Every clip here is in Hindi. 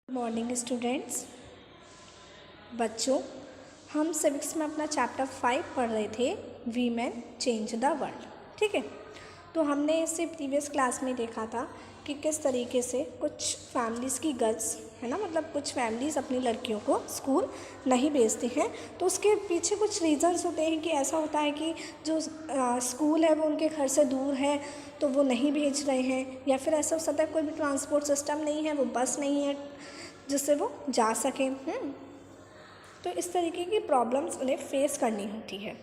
Morning students. बच्चों, हम सिविक्स में अपना चैप्टर 5 पढ़ रहे थे, वीमेन चेंज द वर्ल्ड। ठीक है, तो हमने इससे प्रीवियस क्लास में देखा था कि किस तरीके से कुछ फैमिलीज़ की गर्ल्स है ना, मतलब कुछ फैमिलीज़ अपनी लड़कियों को स्कूल नहीं भेजती हैं। तो उसके पीछे कुछ रीज़न्स होते हैं कि ऐसा होता है कि जो स्कूल है वो उनके घर से दूर है तो वो नहीं भेज रहे हैं, या फिर ऐसा हो सकता है कोई भी ट्रांसपोर्ट सिस्टम नहीं है, वो बस नहीं है जिससे वो जा सकें। तो इस तरीके की प्रॉब्लम्स उन्हें फेस करनी होती है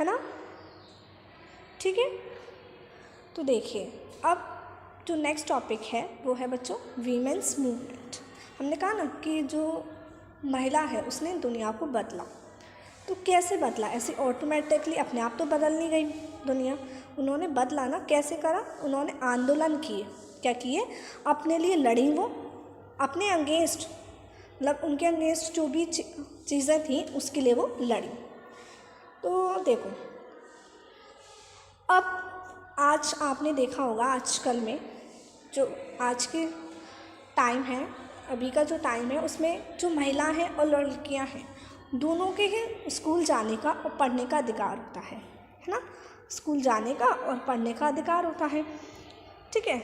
ना। ठीक है, तो देखिए अब जो नेक्स्ट टॉपिक है वो है बच्चों वीमेंस मूवमेंट। हमने कहा ना कि जो महिला है उसने दुनिया को बदला। तो कैसे बदला? ऐसे ऑटोमेटिकली अपने आप तो बदल नहीं गई दुनिया, उन्होंने बदला ना। कैसे करा? उन्होंने आंदोलन किए। क्या किए? अपने लिए लड़ी, वो अपने अगेंस्ट, मतलब उनके अगेंस्ट जो भी चीज़ें थी उसके लिए वो लड़ी। तो देखो, अब आज आपने देखा होगा आजकल में जो आज के टाइम है, अभी का जो टाइम है, उसमें जो महिला हैं और लड़कियां हैं दोनों के ही स्कूल जाने का और पढ़ने का अधिकार होता है ना। स्कूल जाने का और पढ़ने का अधिकार होता है। ठीक है,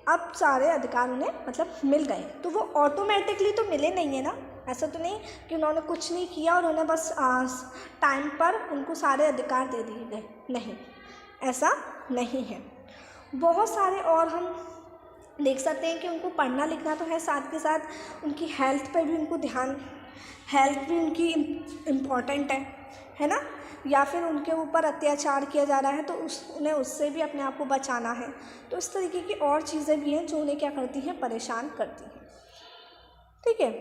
अब सारे अधिकार उन्हें मतलब मिल गए। तो वो ऑटोमेटिकली तो मिले नहीं है ना। ऐसा तो नहीं कि उन्होंने कुछ नहीं किया और उन्हें बस टाइम पर उनको सारे अधिकार दे दिए गए, नहीं, ऐसा नहीं है। बहुत सारे और हम देख सकते हैं कि उनको पढ़ना लिखना तो है, साथ के साथ उनकी हेल्थ पर भी उनको ध्यान, हेल्थ भी उनकी इम्पॉर्टेंट है ना। या फिर उनके ऊपर अत्याचार किया जा रहा है तो उन्हें उससे भी अपने आप को बचाना है। तो इस तरीके की और चीज़ें भी हैं जो उन्हें क्या करती हैं, परेशान करती हैं। ठीक है,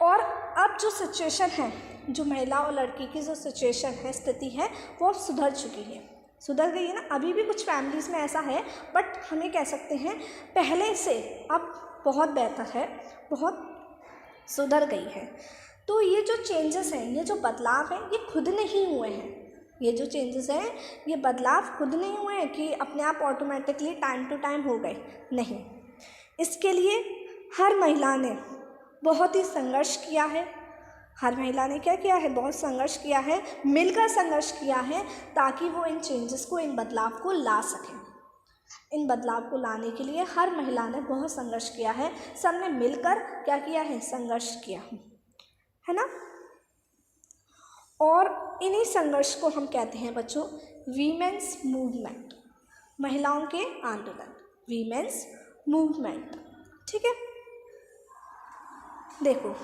और अब जो सिचुएशन है, जो महिला और लड़की की जो सिचुएशन है, स्थिति है, वो अब सुधर चुकी है, सुधर गई है ना। अभी भी कुछ फैमिलीज़ में ऐसा है, बट हमें कह सकते हैं पहले से अब बहुत बेहतर है, बहुत सुधर गई है। तो ये जो चेंजेस हैं, ये जो बदलाव हैं, ये खुद नहीं हुए हैं। ये जो चेंजेस हैं, ये बदलाव खुद नहीं हुए हैं कि अपने आप ऑटोमेटिकली टाइम टू टाइम हो गए, नहीं। इसके लिए हर महिला ने बहुत ही संघर्ष किया है। हर महिला ने क्या किया है? बहुत संघर्ष किया है, मिलकर संघर्ष किया है, ताकि वो इन चेंजेस को, इन बदलाव को ला सकें। इन बदलाव को लाने के लिए हर महिला ने बहुत संघर्ष किया है। सबने मिलकर क्या किया है? संघर्ष किया है ना। और इन्हीं संघर्ष को हम कहते हैं बच्चों वीमेंस मूवमेंट, महिलाओं के आंदोलन, वीमेंस मूवमेंट। ठीक है, देखो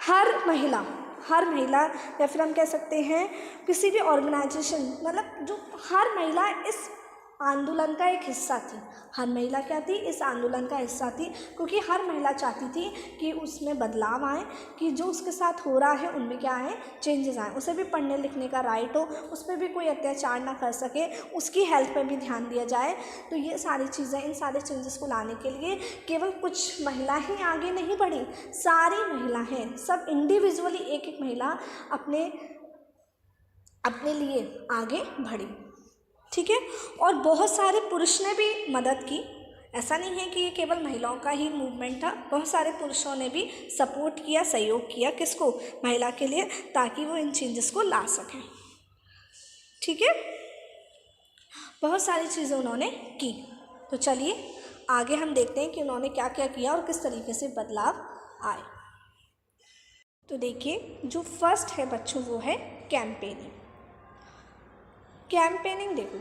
हर महिला या फिर हम कह सकते हैं किसी भी ऑर्गेनाइजेशन, मतलब जो हर महिला इस आंदोलन का एक हिस्सा थी। हर महिला क्या थी? इस आंदोलन का हिस्सा थी, क्योंकि हर महिला चाहती थी कि उसमें बदलाव आए, कि जो उसके साथ हो रहा है उनमें क्या आए? चेंजेस आए। उसे भी पढ़ने लिखने का राइट हो, उस पर भी कोई अत्याचार ना कर सके, उसकी हेल्थ पर भी ध्यान दिया जाए। तो ये सारी चीज़ें, इन सारे चेंजेस को लाने के लिए केवल कुछ महिला ही आगे नहीं बढ़ी, सारी महिला हैं, सब इंडिविजुअली एक एक महिला अपने लिए आगे बढ़ी। ठीक है, और बहुत सारे पुरुष ने भी मदद की। ऐसा नहीं है कि ये केवल महिलाओं का ही मूवमेंट था, बहुत सारे पुरुषों ने भी सपोर्ट किया, सहयोग किया, किसको? महिला के लिए, ताकि वो इन चेंजेस को ला सकें। ठीक है, बहुत सारी चीज़ें उन्होंने की। तो चलिए आगे हम देखते हैं कि उन्होंने क्या क्या किया और किस तरीके से बदलाव आए। तो देखिए, जो फर्स्ट है बच्चों वो है कैंपेनिंग। कैंपेनिंग देखो,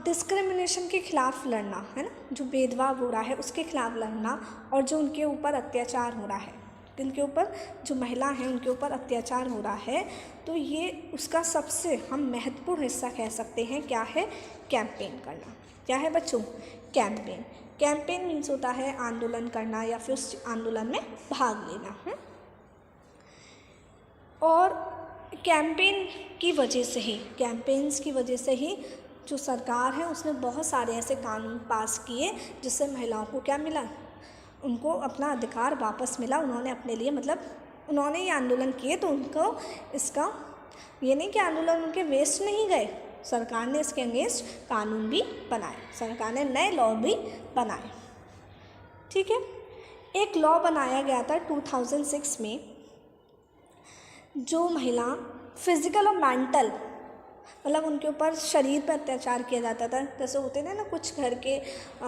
डिस्क्रिमिनेशन के खिलाफ लड़ना है ना, जो भेदभाव हो रहा है उसके खिलाफ लड़ना, और जो उनके ऊपर अत्याचार हो रहा है, जिनके ऊपर, जो महिला हैं उनके ऊपर अत्याचार हो रहा है, तो ये उसका सबसे हम महत्वपूर्ण हिस्सा कह सकते हैं। क्या है? कैंपेन करना। क्या है बच्चों? कैंपेन। कैंपेन मीन्स होता है आंदोलन करना या फिर उस आंदोलन में भाग लेना। और कैंपेन की वजह से ही, कैंपेन्स की वजह से ही जो सरकार है उसने बहुत सारे ऐसे कानून पास किए जिससे महिलाओं को क्या मिला? उनको अपना अधिकार वापस मिला। उन्होंने अपने लिए, मतलब उन्होंने ये आंदोलन किए तो उनको इसका, ये नहीं कि आंदोलन उनके वेस्ट नहीं गए, सरकार ने इसके अगेंस्ट कानून भी बनाए, सरकार ने नए लॉ भी बनाए। ठीक है, एक लॉ बनाया गया था 2006 में, जो महिला फिज़िकल और मेंटल मतलब उनके ऊपर शरीर पर अत्याचार किया जाता था। जैसे होते थे ना कुछ घर के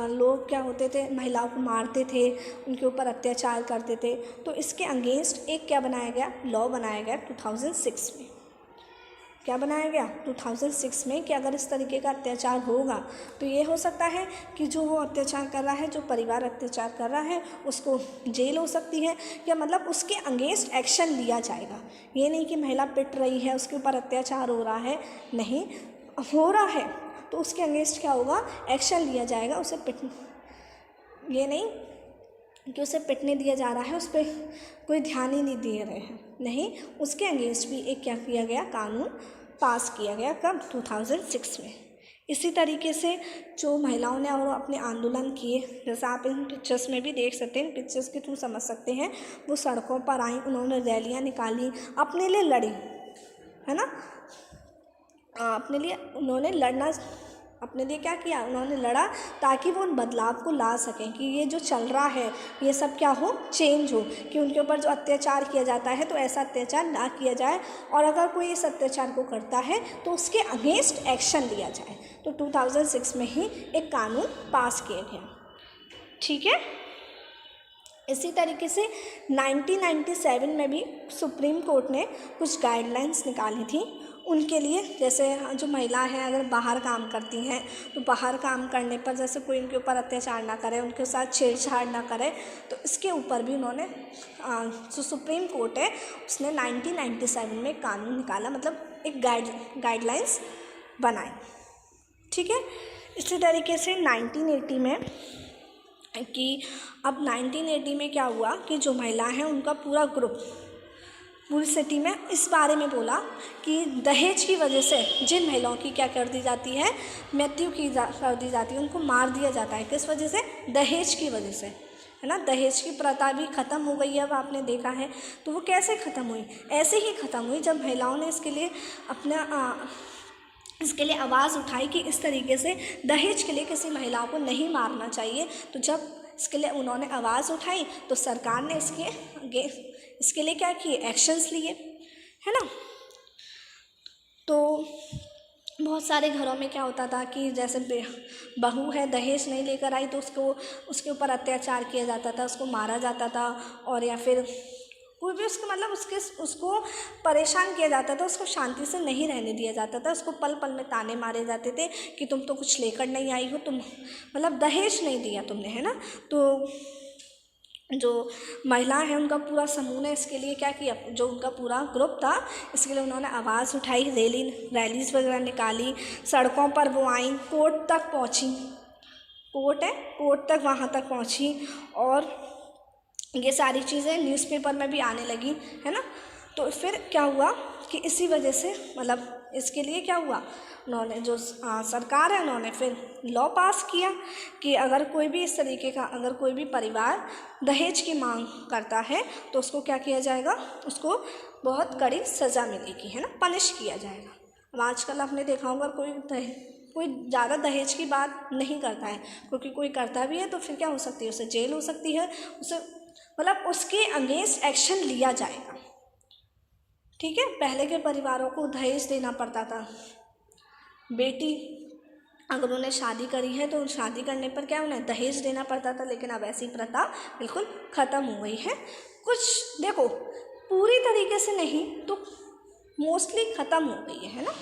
लोग क्या होते थे, महिलाओं को मारते थे, उनके ऊपर अत्याचार करते थे। तो इसके अगेंस्ट एक क्या बनाया गया, लॉ बनाया गया 2006 में। क्या बनाया गया 2006 में कि अगर इस तरीके का अत्याचार होगा तो ये हो सकता है कि जो वो अत्याचार कर रहा है, जो परिवार अत्याचार कर रहा है, उसको जेल हो सकती है, या मतलब उसके अगेंस्ट एक्शन लिया जाएगा। ये नहीं कि महिला पिट रही है, उसके ऊपर अत्याचार हो रहा है, नहीं हो रहा है तो उसके अगेंस्ट क्या होगा, एक्शन लिया जाएगा। उसे ये नहीं कि उसे पिटने दिया जा रहा है, उस पर कोई ध्यान ही नहीं दे रहे हैं, नहीं, उसके अगेंस्ट भी एक क्या किया गया, कानून पास किया गया। कब, 2006 में। इसी तरीके से जो महिलाओं ने और अपने आंदोलन किए, जैसा आप इन पिक्चर्स में भी देख सकते हैं, पिक्चर्स के थ्रू समझ सकते हैं, वो सड़कों पर आई, उन्होंने रैलियां निकाली, अपने लिए लड़ी, है ना, अपने लिए उन्होंने लड़ना, अपने लिए क्या किया, उन्होंने लड़ा ताकि वो उन बदलाव को ला सकें कि ये जो चल रहा है ये सब क्या हो, चेंज हो, कि उनके ऊपर जो अत्याचार किया जाता है तो ऐसा अत्याचार ना किया जाए, और अगर कोई इस अत्याचार को करता है तो उसके अगेंस्ट एक्शन लिया जाए। तो 2006 में ही एक कानून पास किया गया। ठीक है, इसी तरीके से 1997 में भी सुप्रीम कोर्ट ने कुछ गाइडलाइंस निकाली थी उनके लिए। जैसे जो महिला हैं अगर बाहर काम करती हैं तो बाहर काम करने पर जैसे कोई उनके ऊपर अत्याचार ना करे, उनके साथ छेड़छाड़ ना करे, तो इसके ऊपर भी उन्होंने जो सुप्रीम कोर्ट है उसने 1997 में कानून निकाला, मतलब एक गाइडलाइंस बनाई। ठीक है, इसी तरीके से 1980 में कि अब 1980 में क्या हुआ कि जो महिला हैं उनका पूरा ग्रुप पूरी सिटी में इस बारे में बोला कि दहेज की वजह से जिन महिलाओं की क्या कर दी जाती है, मृत्यु कर दी जाती है, उनको मार दिया जाता है। किस वजह से, दहेज की वजह से, है ना। दहेज की प्रथा भी ख़त्म हो गई है, अब आपने देखा है। तो वो कैसे ख़त्म हुई, ऐसे ही ख़त्म हुई जब महिलाओं ने इसके लिए आवाज़ उठाई कि इस तरीके से दहेज के लिए किसी महिलाओं को नहीं मारना चाहिए। तो जब इसके लिए उन्होंने आवाज़ उठाई तो सरकार ने इसके लिए क्या किए, एक्शंस लिए, है ना। तो बहुत सारे घरों में क्या होता था कि जैसे बहू है, दहेज नहीं लेकर आई तो उसके ऊपर अत्याचार किया जाता था, उसको मारा जाता था, और या फिर कोई भी उसको परेशान किया जाता था, उसको शांति से नहीं रहने दिया जाता था, उसको पल पल में ताने मारे जाते थे कि तुम तो कुछ लेकर नहीं आई हो, तुम मतलब दहेज नहीं दिया तुमने, है ना। तो जो महिला है उनका पूरा समूह ने इसके लिए क्या किया, जो उनका पूरा ग्रुप था इसके लिए उन्होंने आवाज़ उठाई, रैलीज वगैरह निकाली, सड़कों पर वो आई, कोर्ट तक पहुंची, कोर्ट तक वहाँ तक पहुंची, और ये सारी चीज़ें न्यूज़पेपर में भी आने लगी, है ना। तो फिर क्या हुआ कि इसी वजह से मतलब इसके लिए क्या हुआ, उन्होंने जो सरकार है उन्होंने फिर लॉ पास किया कि अगर कोई भी इस तरीके का, अगर कोई भी परिवार दहेज की मांग करता है तो उसको क्या किया जाएगा, उसको बहुत कड़ी सज़ा मिलेगी, है ना, पनिश किया जाएगा। अब आजकल आपने देखा होगा कोई ज़्यादा दहेज की बात नहीं करता है, क्योंकि कोई करता भी है तो फिर क्या हो सकती है, उसे जेल हो सकती है, उसे मतलब उसके अगेंस्ट एक्शन लिया जाएगा। ठीक है, पहले के परिवारों को दहेज देना पड़ता था। बेटी अगर उन्हें शादी करी है तो शादी करने पर क्या उन्हें दहेज देना पड़ता था, लेकिन अब ऐसी प्रथा बिल्कुल ख़त्म हो गई है। कुछ देखो पूरी तरीके से नहीं तो मोस्टली ख़त्म हो गई है ना।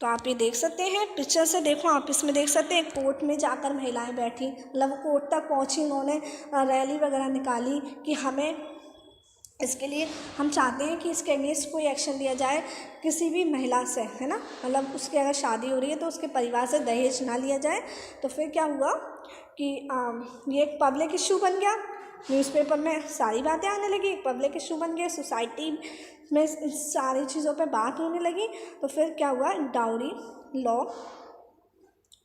तो आप ये देख सकते हैं, पिक्चर से देखो आप, इसमें देख सकते हैं कोर्ट में जाकर महिलाएं बैठी, मतलब वो कोर्ट तक पहुंची, उन्होंने रैली वगैरह निकाली कि हमें इसके लिए हम चाहते हैं कि इसके अगेंस्ट कोई एक्शन लिया जाए किसी भी महिला से, है ना, मतलब उसकी अगर शादी हो रही है तो उसके परिवार से दहेज ना लिया जाए। तो फिर क्या हुआ कि ये एक पब्लिक इशू बन गया, न्यूज़पेपर में सारी बातें आने लगी, एक पब्लिक इशू बन गया, सोसाइटी में सारी चीज़ों पे बात होने लगी। तो फिर क्या हुआ, डाउरी लॉ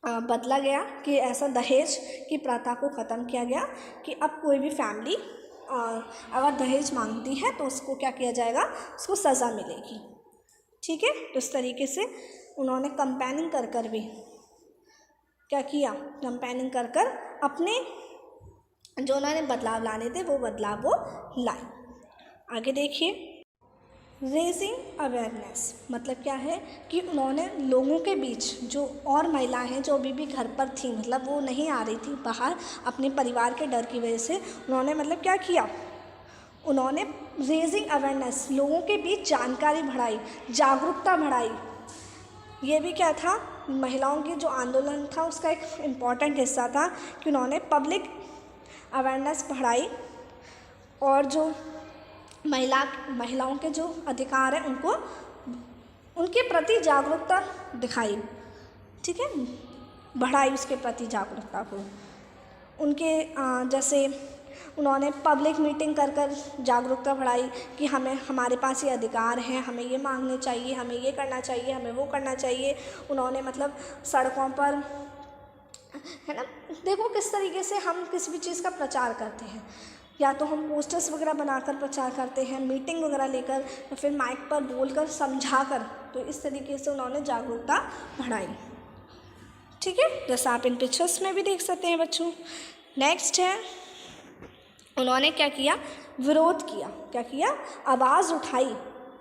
बदला गया कि ऐसा दहेज की प्रथा को ख़त्म किया गया कि अब कोई भी फैमिली अगर दहेज मांगती है तो उसको क्या किया जाएगा, उसको सज़ा मिलेगी। ठीक है। तो इस तरीके से उन्होंने कंपेनिंग कर कर भी क्या किया, कंपेनिंग कर कर अपने जो उन्होंने बदलाव लाने थे वो बदलाव वो लाए। आगे देखिए, रेजिंग अवेयरनेस मतलब क्या है कि उन्होंने लोगों के बीच जो और महिलाएं हैं जो अभी भी घर पर थी, मतलब वो नहीं आ रही थी बाहर अपने परिवार के डर की वजह से, उन्होंने मतलब क्या किया, उन्होंने रेजिंग अवेयरनेस लोगों के बीच जानकारी बढ़ाई, जागरूकता बढ़ाई। ये भी क्या था, महिलाओं की जो आंदोलन था उसका एक इम्पॉर्टेंट हिस्सा था कि उन्होंने पब्लिक अवेयरनेस बढ़ाई और जो महिलाओं के जो अधिकार हैं उनको उनके प्रति जागरूकता दिखाई, ठीक है, बढ़ाई उसके प्रति जागरूकता को। उनके जैसे उन्होंने पब्लिक मीटिंग कर कर जागरूकता बढ़ाई कि हमें हमारे पास ये अधिकार हैं, हमें ये मांगने चाहिए, हमें ये करना चाहिए, हमें वो करना चाहिए। उन्होंने मतलब सड़कों पर, है ना, देखो किस तरीके से हम किसी भी चीज़ का प्रचार करते हैं, या तो हम पोस्टर्स वगैरह बनाकर प्रचार करते हैं, मीटिंग वगैरह लेकर, या फिर माइक पर बोलकर समझाकर। तो इस तरीके से उन्होंने जागरूकता बढ़ाई, ठीक है, जैसा आप इन पिक्चर्स में भी देख सकते हैं बच्चों। नेक्स्ट है, उन्होंने क्या किया, विरोध किया। क्या किया, आवाज़ उठाई,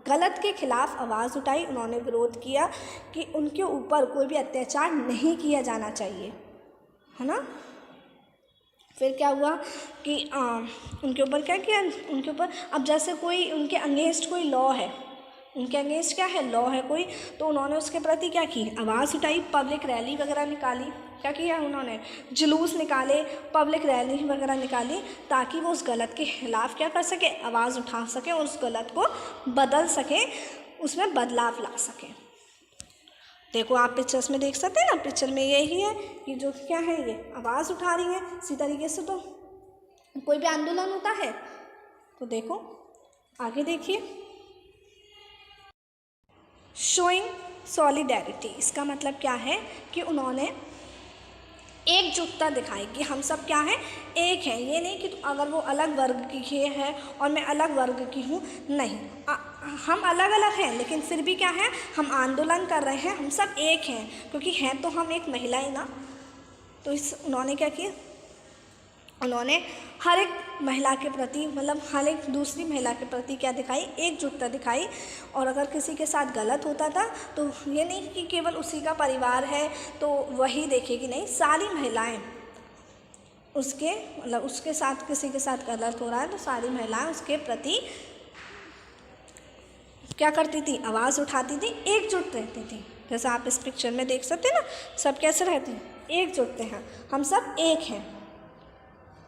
गलत के खिलाफ आवाज़ उठाई। उन्होंने विरोध किया कि उनके ऊपर कोई भी अत्याचार नहीं किया जाना चाहिए, है ना। फिर क्या हुआ कि उनके ऊपर क्या किया, उनके ऊपर अब जैसे कोई उनके अगेंस्ट कोई लॉ है, उनके अगेंस्ट क्या है, लॉ है कोई, तो उन्होंने उसके प्रति क्या की, आवाज़ उठाई, पब्लिक रैली वगैरह निकाली। क्या किया उन्होंने, जुलूस निकाले, पब्लिक रैली वगैरह निकाली, ताकि वो उस गलत के खिलाफ क्या कर सके, आवाज़ उठा सके और उस गलत को बदल सके, उसमें बदलाव ला सके। देखो आप पिक्चर्स में देख सकते हैं ना, पिक्चर में यही है कि जो क्या है, ये आवाज़ उठा रही है। इसी तरीके से तो कोई भी आंदोलन होता है। तो देखो आगे देखिए, शोइंग सॉलिडेरिटी, इसका मतलब क्या है कि उन्होंने एकजुटता दिखाई कि हम सब क्या हैं, एक हैं। ये नहीं कि अगर वो अलग वर्ग की है और मैं अलग वर्ग की हूँ, नहीं, हम अलग अलग हैं लेकिन फिर भी क्या है, हम आंदोलन कर रहे हैं, हम सब एक हैं, क्योंकि हैं तो हम एक महिला ही ना। तो उन्होंने क्या किया, उन्होंने हर एक महिला के प्रति, मतलब हर एक दूसरी महिला के प्रति क्या दिखाई, एकजुटता दिखाई। और अगर किसी के साथ गलत होता था तो ये नहीं कि केवल उसी का परिवार है तो वही देखेगी, नहीं, सारी महिलाएं उसके, मतलब उसके साथ किसी के साथ गलत हो रहा है तो सारी महिलाएं उसके प्रति क्या करती थी, आवाज़ उठाती थी, एकजुट रहती थी। जैसा आप इस पिक्चर में देख सकते हैं ना, सब कैसे रहते हैं, एकजुट हैं, हम सब एक हैं।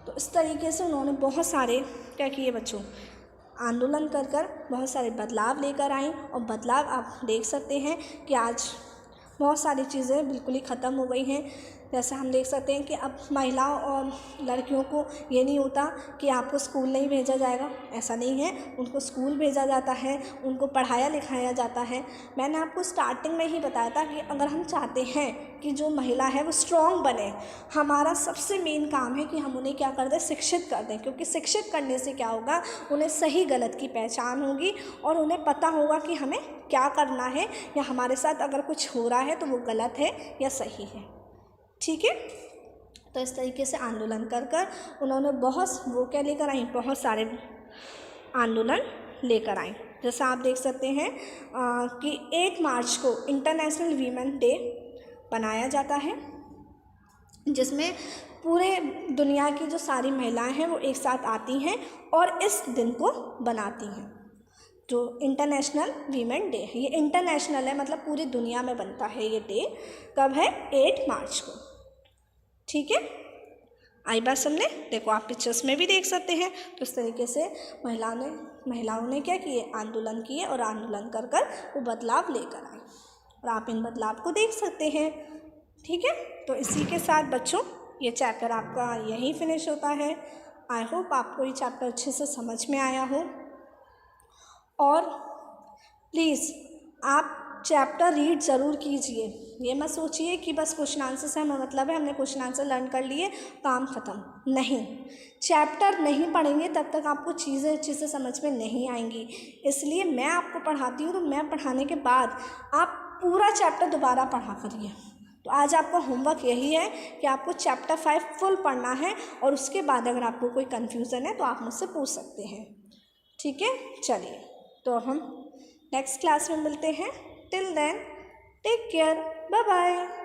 तो इस तरीके से उन्होंने बहुत सारे क्या किए बच्चों, आंदोलन कर कर बहुत सारे बदलाव लेकर आए। और बदलाव आप देख सकते हैं कि आज बहुत सारी चीज़ें बिल्कुल ही ख़त्म हो गई हैं। जैसे हम देख सकते हैं कि अब महिलाओं और लड़कियों को ये नहीं होता कि आपको स्कूल नहीं भेजा जाएगा, ऐसा नहीं है, उनको स्कूल भेजा जाता है, उनको पढ़ाया लिखाया जाता है। मैंने आपको स्टार्टिंग में ही बताया था कि अगर हम चाहते हैं कि जो महिला है वो स्ट्रॉन्ग बने, हमारा सबसे मेन काम है कि हम उन्हें क्या कर दें, शिक्षित कर दें। क्योंकि शिक्षित करने से क्या होगा, उन्हें सही गलत की पहचान होगी और उन्हें पता होगा कि हमें क्या करना है, या हमारे साथ अगर कुछ हो रहा है तो वो गलत है या सही है, ठीक है। तो इस तरीके से आंदोलन कर कर उन्होंने बहुत वो क्या लेकर आई, बहुत सारे आंदोलन लेकर आई। जैसा आप देख सकते हैं कि 8 मार्च को इंटरनेशनल वीमेन डे बनाया जाता है, जिसमें पूरे दुनिया की जो सारी महिलाएं हैं वो एक साथ आती हैं और इस दिन को बनाती हैं। जो इंटरनेशनल वीमेन डे है, ये इंटरनेशनल है, मतलब पूरी दुनिया में बनता है ये डे। कब है, 8 मार्च को, ठीक है। आई बात समझे। देखो आप पिक्चर्स में भी देख सकते हैं। तो इस तरीके से महिलाओं ने क्या किए, आंदोलन किए और आंदोलन कर कर वो बदलाव लेकर आए और आप इन बदलाव को देख सकते हैं, ठीक है। तो इसी के साथ बच्चों ये चैप्टर आपका यहीं फिनिश होता है। आई होप आपको ये चैप्टर अच्छे से समझ में आया हो। और प्लीज़ आप चैप्टर रीड ज़रूर कीजिए। ये मत सोचिए कि बस क्वेश्चन आंसर से हमें मतलब है, हमने क्वेश्चन आंसर लर्न कर लिए, काम ख़त्म। नहीं, चैप्टर नहीं पढ़ेंगे तब तक आपको चीज़ें अच्छे से समझ में नहीं आएंगी। इसलिए मैं आपको पढ़ाती हूँ, तो मैं पढ़ाने के बाद आप पूरा चैप्टर दोबारा पढ़ा करिए। तो आज आपका होमवर्क यही है कि आपको चैप्टर 5 फुल पढ़ना है, और उसके बाद अगर आपको कोई कन्फ्यूज़न है तो आप मुझसे पूछ सकते हैं। ठीक है, चलिए तो हम नेक्स्ट क्लास में मिलते हैं। Till then take care, bye bye.